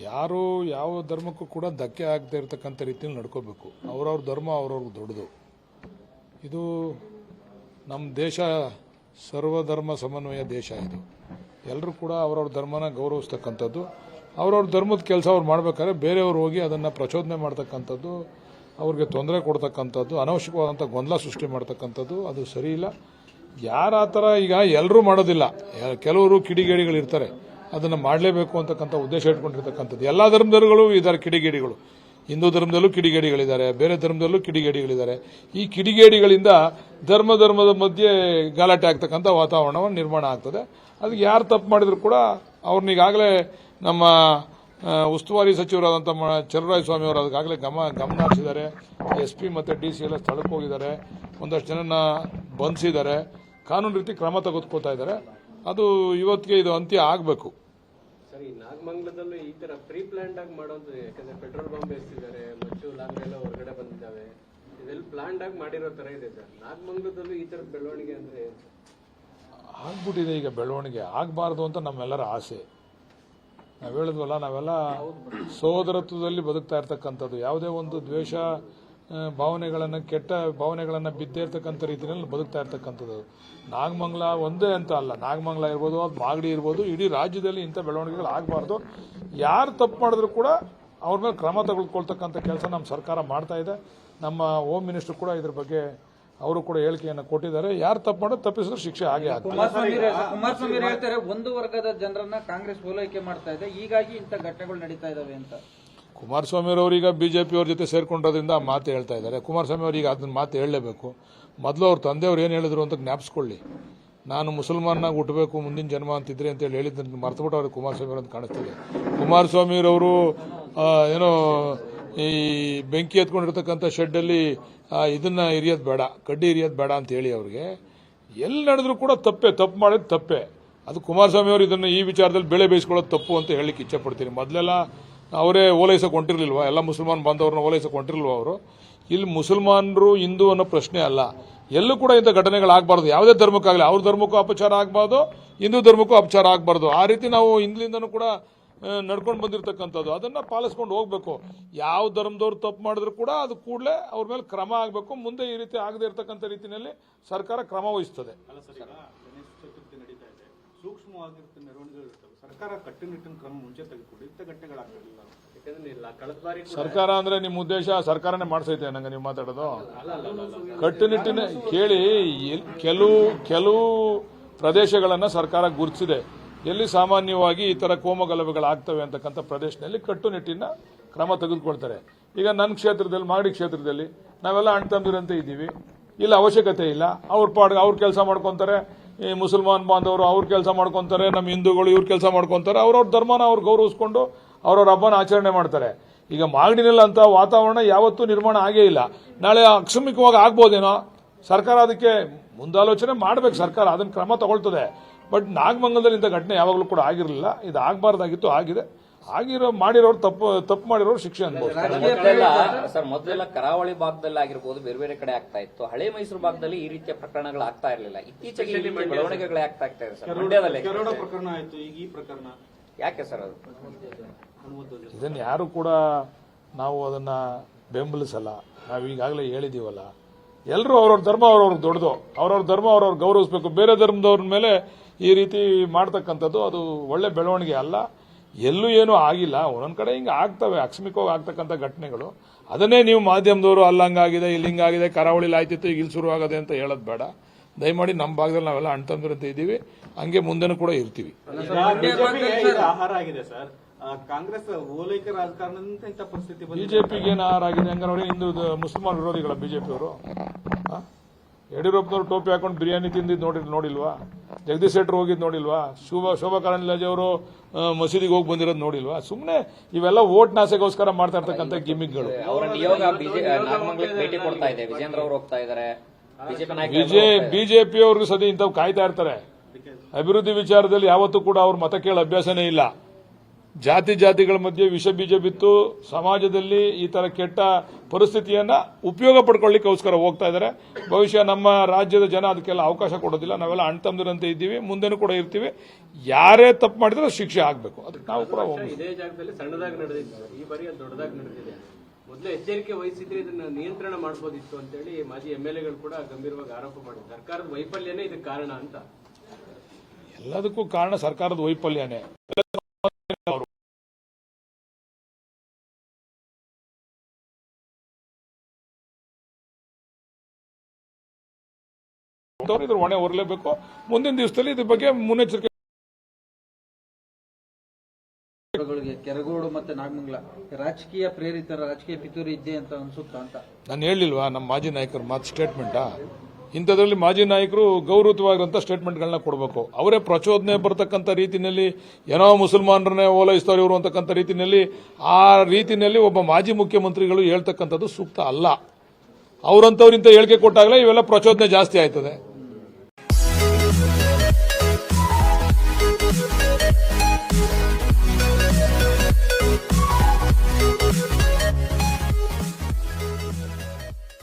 ಯಾರು ಯಾವ ಧರ್ಮಕ್ಕೂ ಕೂಡ ಧಕ್ಕೆ ಆಗದೆ ಇರತಕ್ಕಂಥ ರೀತಿಯಲ್ಲಿ ನಡ್ಕೋಬೇಕು. ಅವ್ರವ್ರ ಧರ್ಮ ಅವ್ರವ್ರಿಗೆ ದೊಡ್ಡದು. ಇದು ನಮ್ಮ ದೇಶ ಸರ್ವಧರ್ಮ ಸಮನ್ವಯ ದೇಶ. ಇದು ಎಲ್ಲರೂ ಕೂಡ ಅವ್ರವ್ರ ಧರ್ಮನ ಗೌರವಿಸ್ತಕ್ಕಂಥದ್ದು. ಅವ್ರವ್ರ ಧರ್ಮದ ಕೆಲಸ ಅವ್ರು ಮಾಡಬೇಕಾದ್ರೆ ಬೇರೆಯವ್ರು ಹೋಗಿ ಅದನ್ನು ಪ್ರಚೋದನೆ ಮಾಡ್ತಕ್ಕಂಥದ್ದು, ಅವ್ರಿಗೆ ತೊಂದರೆ ಕೊಡ್ತಕ್ಕಂಥದ್ದು, ಅನವಶ್ಯಕವಾದಂಥ ಗೊಂದಲ ಸೃಷ್ಟಿ ಮಾಡ್ತಕ್ಕಂಥದ್ದು ಅದು ಸರಿ ಇಲ್ಲ. ಯಾರು ಆ ಥರ ಈಗ ಎಲ್ಲರೂ ಮಾಡೋದಿಲ್ಲ, ಕೆಲವರು ಕಿಡಿಗೇಡಿಗಳಿರ್ತಾರೆ, ಅದನ್ನು ಮಾಡಲೇಬೇಕು ಅಂತಕ್ಕಂಥ ಉದ್ದೇಶ ಇಟ್ಕೊಂಡಿರ್ತಕ್ಕಂಥದ್ದು. ಎಲ್ಲ ಧರ್ಮದವರು ಇದ್ದಾರೆ ಕಿಡಿಗೇಡಿಗಳು. ಹಿಂದೂ ಧರ್ಮದಲ್ಲೂ ಕಿಡಿಗೇಡಿಗಳಿದ್ದಾರೆ, ಬೇರೆ ಧರ್ಮದಲ್ಲೂ ಕಿಡಿಗೇಡಿಗಳಿದ್ದಾರೆ. ಈ ಕಿಡಿಗೇಡಿಗಳಿಂದ ಧರ್ಮದ ಮಧ್ಯೆ ಗಲಾಟೆ ಆಗ್ತಕ್ಕಂಥ ವಾತಾವರಣವನ್ನು ನಿರ್ಮಾಣ ಆಗ್ತದೆ. ಅದಕ್ಕೆ ಯಾರು ತಪ್ಪು ಮಾಡಿದ್ರು ಕೂಡ ಅವ್ರನ್ನ ಈಗಾಗಲೇ ನಮ್ಮ ಉಸ್ತುವಾರಿ ಸಚಿವರಾದಂಥ ಚಲುವರಾಯಸ್ವಾಮಿ ಅವರು ಅದಕ್ಕಾಗಲೇ ಗಮನ ಹರಿಸಿದ್ದಾರೆ. SP ಮತ್ತು DC ಎಲ್ಲ ಸ್ಥಳಕ್ಕೆ ಹೋಗಿದ್ದಾರೆ, ಒಂದಷ್ಟು ಜನನ ಬಂಧಿಸಿದ್ದಾರೆ, ಕಾನೂನು ರೀತಿ ಕ್ರಮ ತೆಗೆದುಕೊಳ್ತಾ ಇದ್ದಾರೆ. ಅದು ಇವತ್ತಿಗೆ ಇದು ಅಂತ್ಯ ಆಗಬೇಕು. ಸರಿ, ನಾಗಮಂಗಲದಲ್ಲೂ ಈ ತರ ಪ್ರೀ ಪ್ಲಾನ್ಡ್ ಆಗಿ ಮಾಡೋದು, ಯಾಕಂದ್ರೆ ಪೆಟ್ರೋಲ್ ಬಾಂಬ್ ಎಸ್ತಿದ್ದಾರೆ, ಮಚ್ಚು ಲಾಂಗ್ರೆಲ್ಲ ಹೊರಗಡೆ ಬಂದಿದ್ದಾವೆ, ಇದೆಲ್ಲ ಪ್ಲಾನ್ಡ್ ಆಗಿ ಮಾಡಿರೋ ತರ ಇದೆ ಸರ್. ನಾಗಮಂಗಲದಲ್ಲೂ ಈ ತರ ಬೆಳವಣಿಗೆ ಅಂದ್ರೆ ಆಗ್ಬಿಟ್ಟಿದೆ. ಈಗ ಬೆಳವಣಿಗೆ ಆಗಬಾರ್ದು ಅಂತ ನಮ್ಮೆಲ್ಲರ ಆಸೆ. ನಾವು ಹೇಳಿದ್ವಲ್ಲ, ನಾವೆಲ್ಲ ಸೋದರತ್ವದಲ್ಲಿ ಬದುಕ್ತಾ ಇರ್ತಕ್ಕಂಥದ್ದು. ಯಾವುದೇ ಒಂದು ದ್ವೇಷ ಭಾವನೆಗಳನ್ನು, ಕೆಟ್ಟ ಭಾವನೆಗಳನ್ನು ಬಿದ್ದೇ ಇರ್ತಕ್ಕಂಥ ರೀತಿಯಲ್ಲಿ ಬದುಕ್ತಾ ಇರ್ತಕ್ಕಂಥದ್ದು. ನಾಗಮಂಗಲ ಒಂದೇ ಅಂತ ಅಲ್ಲ, ನಾಗಮಂಗಲ ಇರ್ಬೋದು, ಅದು ಮಾಗಡಿ ಇರ್ಬೋದು, ಇಡೀ ರಾಜ್ಯದಲ್ಲಿ ಇಂಥ ಬೆಳವಣಿಗೆಗಳು ಆಗಬಾರ್ದು. ಯಾರು ತಪ್ಪು ಮಾಡಿದ್ರು ಕೂಡ ಅವ್ರ ಮೇಲೆ ಕ್ರಮ ತೆಗೆದುಕೊಳ್ತಕ್ಕಂಥ ಕೆಲಸ ನಮ್ಮ ಸರ್ಕಾರ ಮಾಡ್ತಾ ಇದೆ. ನಮ್ಮ ಹೋಮ್ ಮಿನಿಸ್ಟರ್ ಕೂಡ ಇದ್ರ ಬಗ್ಗೆ ಅವರು ಕೂಡ ಹೇಳಿಕೆಯನ್ನು ಕೊಟ್ಟಿದ್ದಾರೆ. ಯಾರು ತಪ್ಪು ಮಾಡೋದು ತಪ್ಪಿಸಿದ್ರೆ ಶಿಕ್ಷೆ ಆಗೇ ಆಗ್ತದೆ. ಕುಮಾರಸ್ವಾಮಿ ಹೇಳ್ತಾರೆ, ಒಂದು ವರ್ಗದ ಜನರನ್ನ ಕಾಂಗ್ರೆಸ್ ಓಲೈಕೆ ಮಾಡ್ತಾ ಇದೆ, ಹೀಗಾಗಿ ಇಂಥ ಘಟನೆಗಳು ನಡೀತಾ ಇದಾವೆ ಅಂತ. ಕುಮಾರಸ್ವಾಮಿ ಅವರು ಈಗ BJP ಅವ್ರ ಜೊತೆ ಸೇರ್ಕೊಂಡಿರೋದ್ರಿಂದ ಆ ಮಾತು ಹೇಳ್ತಾ ಇದ್ದಾರೆ. ಕುಮಾರಸ್ವಾಮಿ ಅವರು ಈಗ ಅದನ್ನ ಮಾತು ಹೇಳಲೇಬೇಕು. ಮೊದಲು ಅವ್ರ ತಂದೆಯವ್ರು ಏನು ಹೇಳಿದ್ರು ಅಂತ ಜ್ಞಾಪಿಸ್ಕೊಳ್ಳಿ. ನಾನು ಮುಸಲ್ಮಾನಾಗಿ ಹುಟ್ಟಬೇಕು ಮುಂದಿನ ಜನ್ಮ ಅಂತಿದ್ರೆ ಅಂತೇಳಿ ಹೇಳಿದ್ದನ್ನು ಮರ್ತುಬಿಟ್ಟು ಅವ್ರಿಗೆ ಕುಮಾರಸ್ವಾಮಿ ಅವರು ಅಂತ ಕಾಣಿಸ್ತಿದೆ. ಕುಮಾರಸ್ವಾಮಿಯವರು ಏನೋ ಈ ಬೆಂಕಿ ಎತ್ಕೊಂಡಿರ್ತಕ್ಕಂಥ ಶೆಡ್ಡಲ್ಲಿ ಇದನ್ನ ಇರಿಯೋದು ಬೇಡ, ಕಡ್ಡಿ ಇರಿಯೋದು ಬೇಡ ಅಂತ ಹೇಳಿ ಅವ್ರಿಗೆ ಎಲ್ಲಿ ನಡೆದ್ರು ಕೂಡ ತಪ್ಪು ಮಾಡೋದು ತಪ್ಪೆ. ಅದು ಕುಮಾರಸ್ವಾಮಿ ಅವರು ಇದನ್ನು ಈ ವಿಚಾರದಲ್ಲಿ ಬೆಳೆ ಬೇಯಿಸ್ಕೊಳ್ಳೋದು ತಪ್ಪು ಅಂತ ಹೇಳಲಿಕ್ಕೆ ಇಚ್ಛೆ ಪಡ್ತೀನಿ. ಮೊದಲೆಲ್ಲ ಅವರೇ ಓಲೈಸಕ್ಕೆ ಹೊಂಟಿರ್ಲಿಲ್ವಾ, ಎಲ್ಲ ಮುಸಲ್ಮಾನ್ ಬಾಂಧವ್ರನ್ನ ಓಲೈಸಕ್ಕೆ ಹೊಂಟಿರ್ಲಿಲ್ವ ಅವರು? ಇಲ್ಲಿ ಮುಸಲ್ಮಾನರು ಹಿಂದೂ ಅನ್ನೋ ಪ್ರಶ್ನೆ ಅಲ್ಲ. ಎಲ್ಲೂ ಕೂಡ ಇಂಥ ಘಟನೆಗಳಾಗಬಾರ್ದು. ಯಾವುದೇ ಧರ್ಮಕ್ಕಾಗಲಿ, ಅವ್ರ ಧರ್ಮಕ್ಕೂ ಅಪಚಾರ ಆಗಬಾರ್ದು, ಹಿಂದೂ ಧರ್ಮಕ್ಕೂ ಅಪಚಾರ ಆಗಬಾರ್ದು. ಆ ರೀತಿ ನಾವು ಹಿಂದಿನಿಂದನೂ ಕೂಡ ನಡ್ಕೊಂಡು ಬಂದಿರತಕ್ಕಂಥದ್ದು. ಅದನ್ನ ಪಾಲಿಸ್ಕೊಂಡು ಹೋಗ್ಬೇಕು. ಯಾವ ಧರ್ಮದವ್ರು ತಪ್ಪು ಮಾಡಿದ್ರು ಕೂಡ ಅದು ಕೂಡಲೇ ಅವ್ರ ಮೇಲೆ ಕ್ರಮ ಆಗಬೇಕು. ಮುಂದೆ ಈ ರೀತಿ ಆಗದೆ ಇರತಕ್ಕಂಥ ರೀತಿಯಲ್ಲಿ ಸರ್ಕಾರ ಕ್ರಮ ವಹಿಸ್ತದೆ. ಸೂಕ್ಷ್ಮವಾಗಿರುತ್ತೆ ಮೆರವಣಿಗೆಗಳು ಇರ್ತವೆ. ಸರ್ಕಾರ ಕಟ್ಟುನಿಟ್ಟಿನ ಕ್ರಮ ಮುಂಚೆ ತೆಗೆದುಕೊಂಡು ಇಂಥ ಘಟನೆಗಳಾಗಲಿಲ್ಲ. ಸರ್ಕಾರ ಅಂದ್ರೆ ನಿಮ್ಮ ಉದ್ದೇಶ ಸರ್ಕಾರನೇ ಮಾಡಿಸೈತೆ ನಂಗೆ ನೀವು ಮಾತಾಡೋದು? ಕಟ್ಟುನಿಟ್ಟಿನ ಕೇಳಿ, ಕೆಲವು ಪ್ರದೇಶಗಳನ್ನ ಸರ್ಕಾರ ಗುರುತಿಸಿದೆ, ಎಲ್ಲಿ ಸಾಮಾನ್ಯವಾಗಿ ಈ ತರ ಕೋಮಗಲಭೆಗಳಾಗ್ತವೆ ಅಂತಕ್ಕಂಥ ಪ್ರದೇಶದಲ್ಲಿ ಕಟ್ಟುನಿಟ್ಟಿನ ಕ್ರಮ ತೆಗೆದುಕೊಳ್ತಾರೆ. ಈಗ ನನ್ನ ಕ್ಷೇತ್ರದಲ್ಲಿ, ಮಾಗಡಿ ಕ್ಷೇತ್ರದಲ್ಲಿ ನಾವೆಲ್ಲ ಅಣ್ಣ ತಮ್ಮದಿರಂತೆ ಇದ್ದೀವಿ. ಇಲ್ಲ ಅವಶ್ಯಕತೆ ಇಲ್ಲ. ಅವ್ರ ಕೆಲಸ ಮಾಡ್ಕೊಂತಾರೆ, ಈ ಮುಸಲ್ಮಾನ್ ಬಾಂಧವರು ಅವ್ರ ಕೆಲಸ ಮಾಡ್ಕೊಂತಾರೆ, ನಮ್ಮ ಹಿಂದೂಗಳು ಇವ್ರ ಕೆಲಸ ಮಾಡ್ಕೊಂತಾರೆ. ಅವ್ರವ್ರ ಧರ್ಮನ ಅವ್ರು ಗೌರವಿಸ್ಕೊಂಡು ಅವ್ರವ್ರ ಹಬ್ಬನ ಆಚರಣೆ ಮಾಡ್ತಾರೆ. ಈಗ ಮಾಗಡಿನಲ್ಲಿ ಅಂತ ವಾತಾವರಣ ಯಾವತ್ತೂ ನಿರ್ಮಾಣ ಆಗೇ ಇಲ್ಲ. ನಾಳೆ ಆಕಸ್ಮಿಕವಾಗಿ ಆಗ್ಬೋದೇನೋ. ಸರ್ಕಾರ ಅದಕ್ಕೆ ಮುಂದಾಲೋಚನೆ ಮಾಡಬೇಕು. ಸರ್ಕಾರ ಅದನ್ನ ಕ್ರಮ ತಗೊಳ್ತದೆ. ಬಟ್ ನಾಗಮಂಗಲದಲ್ಲಿ ಇಂಥ ಘಟನೆ ಯಾವಾಗಲೂ ಕೂಡ ಆಗಿರಲಿಲ್ಲ. ಇದು ಆಗಬಾರ್ದಾಗಿತ್ತು, ಆಗಿದೆ. ಮಾಡಿರೋರು ತಪ್ಪು ಮಾಡಿರೋರು ಶಿಕ್ಷೆ ಅನುಭವಿಸ್ತಾರೆ. ಸರ್, ಮೊದಲೆಲ್ಲ ಕರಾವಳಿ ಭಾಗದಲ್ಲಿ ಆಗಿರ್ಬೋದು, ಬೇರೆ ಬೇರೆ ಕಡೆ ಆಗ್ತಾ ಇತ್ತು. ಹಳೆ ಮೈಸೂರು ಭಾಗದಲ್ಲಿ ಈ ರೀತಿಯ ಪ್ರಕರಣಗಳು ಆಗ್ತಾ ಇರಲಿಲ್ಲ. ಇತ್ತೀಚೆಗೆ ಬೆಳವಣಿಗೆಗಳೇ ಆಗ್ತಾ ಇದೆ ಸರ್. ಮಂಡ್ಯದಲ್ಲಿ ಪ್ರಕರಣ ಆಯ್ತು, ಈಗ ಈ ಪ್ರಕರಣ ಯಾಕೆ ಸರ್? ಅದು ಇದನ್ನು ಯಾರು ಕೂಡ ನಾವು ಅದನ್ನ ಬೆಂಬಲಿಸಲ್ಲ. ನಾವು ಈಗಾಗಲೇ ಹೇಳಿದೀವಲ್ಲ, ಎಲ್ಲರೂ ಅವ್ರವ್ರ ಧರ್ಮ ಅವ್ರವ್ರಿಗೆ ದೊಡ್ಡದು. ಅವ್ರವ್ರ ಧರ್ಮ ಅವ್ರವ್ರು ಗೌರವಿಸಬೇಕು. ಬೇರೆ ಧರ್ಮದವ್ರ ಮೇಲೆ ಈ ರೀತಿ ಮಾಡ್ತಕ್ಕಂಥದ್ದು ಅದು ಒಳ್ಳೆ ಬೆಳವಣಿಗೆ ಅಲ್ಲ. ಎಲ್ಲೂ ಏನೂ ಆಗಿಲ್ಲ. ಒಂದೊಂದು ಕಡೆ ಹಿಂಗೆ ಆಗ್ತವೆ, ಆಕಸ್ಮಿಕವಾಗಿ ಆಗ್ತಕ್ಕಂಥ ಘಟನೆಗಳು. ಅದನ್ನೇ ನೀವು ಮಾಧ್ಯಮದವರು ಅಲ್ಲಂಗಾಗಿದೆ, ಇಲ್ಲಿ ಹಿಂಗಾಗಿದೆ, ಕರಾವಳಿಲಿ ಆಯ್ತಿತ್ತು, ಈಗ ಇಲ್ಲಿ ಶುರು ಆಗದೆ ಅಂತ ಹೇಳೋದು ಬೇಡ. ದಯಮಾಡಿ ನಮ್ಮ ಭಾಗದಲ್ಲಿ ನಾವೆಲ್ಲ ಅಣ್ತಂದ್ರಂತ ಇದ್ದೀವಿ, ಹಂಗೆ ಮುಂದೆನೂ ಕೂಡ ಇರ್ತೀವಿ. ಆಹಾರ ಆಗಿದೆ ಸರ್. ಕಾಂಗ್ರೆಸ್ ಓಲೈಕೆ ರಾಜಕಾರಣದಿಂದ ಇಂಥ ಪರಿಸ್ಥಿತಿ ಬಿಜೆಪಿಗೆ ಏನು ಆಹಾರ ಆಗಿದೆ? ಹಂಗ ನೋಡಿ, ಹಿಂದೂ ಮುಸಲ್ಮಾನ್ ವಿರೋಧಿಗಳ ಬಿಜೆಪಿಯವರು. ಯಡಿಯೂರಪ್ಪನವರು ಟೋಪಿ ಹಾಕೊಂಡು ಬಿರಿಯಾನಿ ತಿಂದಿದ್ದು ನೋಡಿಲ್ವಾ? ಜಗದೀಶ್ ಶೆಟ್ಟರ್ ಹೋಗಿದ್ದು ನೋಡಿಲ್ವಾ? ಶೋಭಾ ಕರಂದ್ಲಾಜೆ ಅವರು ಮಸೀದಿಗೆ ಹೋಗಿ ಬಂದಿರೋದು ನೋಡಿಲ್ವಾ? ಸುಮ್ಮನೆ ಇವೆಲ್ಲ ವೋಟ್ ನಾಸೆಗೋಸ್ಕರ ಮಾಡ್ತಾ ಇರ್ತಕ್ಕಂಥ ಗಿಮಿಕ್ಗಳು. ಅವರ ನಿಯೋಗ ನಾಗಮಂಗಲಕ್ಕೆ ಭೇಟಿ ಕೊಡ್ತಾ ಇದೆ, ವಿಜೇಂದ್ರ ಅವರು ಹೋಗ್ತಾ ಇದ್ದಾರೆ. ಬಿಜೆಪಿ ಅವ್ರಿಗೆ ಸದ್ಯ ಇಂಥವು ಕಾಯ್ತಾ ಇರ್ತಾರೆ. ಅಭಿವೃದ್ಧಿ ವಿಚಾರದಲ್ಲಿ ಯಾವತ್ತೂ ಕೂಡ ಅವ್ರ ಮತ ಕೇಳ ಅಭ್ಯಾಸನೇ ಇಲ್ಲ. ಜಾತಿಗಳ ಮಧ್ಯೆ ವಿಷ ಬೀಜ ಬಿತ್ತು ಸಮಾಜದಲ್ಲಿ ಈ ತರ ಕೆಟ್ಟ ಪರಿಸ್ಥಿತಿಯನ್ನ ಉಪಯೋಗ ಪಡ್ಕೊಳ್ಳಿಕ್ಕೋಸ್ಕರ ಹೋಗ್ತಾ ಇದ್ದಾರೆ. ಬಹುಶಃ ನಮ್ಮ ರಾಜ್ಯದ ಜನ ಅದಕ್ಕೆಲ್ಲ ಅವಕಾಶ ಕೊಡೋದಿಲ್ಲ. ನಾವೆಲ್ಲ ಅಣ್ಣ ತಮ್ಮದಿರಂತೆ ಇದ್ದೀವಿ, ಮುಂದೆನೂ ಕೂಡ ಇರ್ತೀವಿ. ಯಾರೇ ತಪ್ಪು ಮಾಡಿದ್ರೆ ಶಿಕ್ಷೆ ಆಗಬೇಕು. ಅದಕ್ಕೆ ನಾವು ಕೂಡ ಇದೇ ಜಾಗದಲ್ಲಿ ಸಣ್ಣದಾಗಿ ನಡೆದಿತ್ತು ಸರ್, ಈ ಬಾರಿ ಅದು ದೊಡ್ಡದಾಗಿ ನಡೆದಿದೆ. ಮೊದಲು ಎಚ್ಚರಿಕೆ ವಹಿಸಿದ್ರೆ ಇದನ್ನ ನಿಯಂತ್ರಣ ಮಾಡಬಹುದಿತ್ತು ಅಂತೇಳಿ ಮಾಜಿ ಎಂಎಲ್ಎಗಳು ಕೂಡ ಗಂಭೀರವಾಗಿ ಆರೋಪ ಮಾಡಿದ್ದಾರೆ. ಸರ್ಕಾರದ ವೈಫಲ್ಯನೇ ಇದಕ್ಕೆ ಕಾರಣ ಅಂತ. ಎಲ್ಲದಕ್ಕೂ ಕಾರಣ ಸರ್ಕಾರದ ವೈಫಲ್ಯನೇ. ಇದ್ರ ಹೊಣೆ ಹೊರಲೇಬೇಕು. ಮುಂದಿನ ದಿವಸದಲ್ಲಿ ಇದ್ರ ಬಗ್ಗೆ ಮುನ್ನೆಚ್ಚರಿಕೆ. ಕೆರಗೋಡು ಮತ್ತೆ ನಾಗಮಂಗಲ ರಾಜಕೀಯ ಪ್ರೇರಿತ ರಾಜಕೀಯ ಪಿತೂರಿ ಇದ್ದೆ ಅಂತ ಅನ್ಸುತ್ತಾ ಅಂತ ನಾನು ಹೇಳಿಲ್ವಾ ನಮ್ಮ ಮಾಜಿ ನಾಯಕರ ಮಾತು ಸ್ಟೇಟ್ಮೆಂಟಾ? ಇಂಥದ್ರಲ್ಲಿ ಮಾಜಿ ನಾಯಕರು ಗೌರವಯುತವಾಗಿರುವಂತಹ ಸ್ಟೇಟ್ಮೆಂಟ್ಗಳನ್ನ ಕೊಡಬೇಕು. ಅವರೇ ಪ್ರಚೋದನೆ ಬರತಕ್ಕಂಥ ರೀತಿಯಲ್ಲಿ ಏನೋ ಮುಸಲ್ಮಾನರನ್ನೇ ಓಲೈಸ್ತಾರೆ ಇವರು ಅಂತಕ್ಕಂಥ ರೀತಿಯಲ್ಲಿ ಆ ರೀತಿಯಲ್ಲಿ ಒಬ್ಬ ಮಾಜಿ ಮುಖ್ಯಮಂತ್ರಿಗಳು ಹೇಳ್ತಕ್ಕಂಥದ್ದು ಸೂಕ್ತ ಅಲ್ಲ. ಅವರಂತವ್ರಿಂತ ಹೇಳಿಕೆ ಕೊಟ್ಟಾಗಲೇ ಇವೆಲ್ಲ ಪ್ರಚೋದನೆ ಜಾಸ್ತಿ ಆಯ್ತದೆ.